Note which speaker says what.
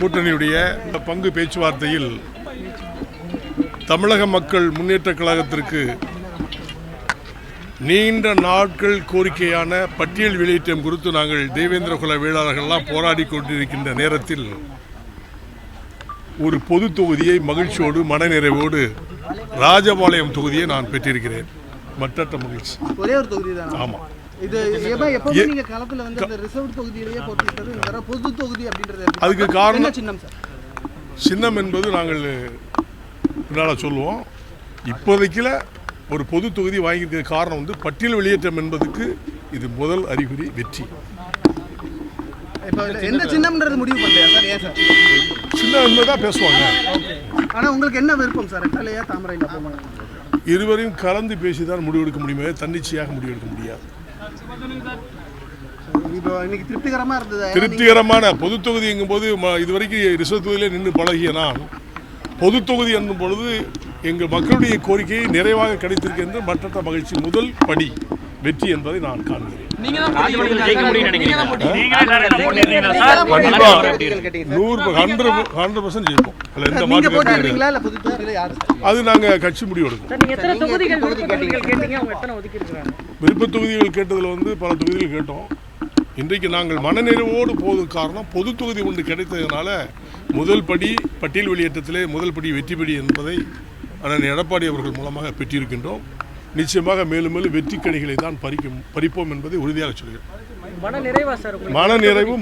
Speaker 1: கூட்டணியுடைய பங்கு பேச்சுவார்த்தையில் தமிழக மக்கள் முன்னேற்றக் கழகத்திற்கு நீண்ட நாட்கள் கோரிக்கையான பட்டியல் வெளியேற்றம் குறித்து நாங்கள் தேவேந்திர குல வேளாளர்கள்லாம் போராடி கொண்டிருக்கின்ற நேரத்தில் ஒரு பொது தொகுதியை மகிழ்ச்சியோடு மனநிறைவோடு ராஜபாளையம் தொகுதியை நான் பெற்றிருக்கிறேன். மற்ற மகிழ்ச்சி.
Speaker 2: ஒரே ஒரு தொகுதி தான்.
Speaker 1: ஆமாம்.
Speaker 2: இது எப்பவுமே நீங்க களத்துல வந்து அந்த ரிசர்வ் தொகுதியிலேயே போட்டிட்டது இந்த பொது தொகுதி அப்படின்றது
Speaker 1: அதுக்கு காரணம்
Speaker 2: சின்னம் சார்.
Speaker 1: சின்னம் என்பது நாங்கள் பின்னால் சொல்லுவோம். இப்போதைக்கு ஒரு பொது தொகுதி வாங்கியிருக்கிற காரணம் வந்து பட்டியல் வெளியேற்றம் என்பதுக்கு இது முதல் அறிகுறி வெற்றி.
Speaker 2: இப்போ எந்த சின்னம்ன்றது முடிவு பண்ணலையா சார்? ஏன் சார்
Speaker 1: சின்னம் என்பதுதான் பேசுவாங்க.
Speaker 2: ஆனால் உங்களுக்கு என்ன விருப்பம் சார்? ரெட்டலையா தாமரையில் போவாங்க?
Speaker 1: இருவரையும் கலந்து பேசிதான் முடிவெடுக்க முடியுமே, தன்னிச்சையாக முடிவெடுக்க முடியாது.
Speaker 2: இப்போ இன்னைக்கு திருப்திகரமாக இருந்தது.
Speaker 1: திருப்திகரமான பொது தொகுதி எங்கும் போது இதுவரைக்கும் ரிசர்வ் தொகுதியிலே நின்று பழகிய நான் பொது தொகுதி என்னும் பொழுது எங்கள் மக்களுடைய கோரிக்கையை நிறைவாக கிடைத்திருக்கின்ற மற்ற மகிழ்ச்சி. முதல் படி வெற்றி என்பதை நான் காண்கிறேன். 100% ஜெயிப்போம். அது நாங்கள் கட்சி முடிவு எடுக்கும். விருப்ப தொகுதிகள் கேட்டதில் வந்து பல தொகுதிகள் கேட்டோம். இன்றைக்கு நாங்கள் மனநிறைவோடு போவதற்கு காரணம் பொது தொகுதி ஒன்று கிடைத்ததுனால முதல் படி பட்டியல் வெளியேற்றத்திலே முதல் படி வெற்றி படி என்பதை அண்ணன் எடப்பாடி அவர்கள் மூலமாக பெற்றிருக்கின்றோம். நிச்சயமாக மேலும் மேலும் வெற்றி கனிகளை தான் பறிப்போம் என்பதை உறுதியாக சொல்கிறேன். மனநிறைவு.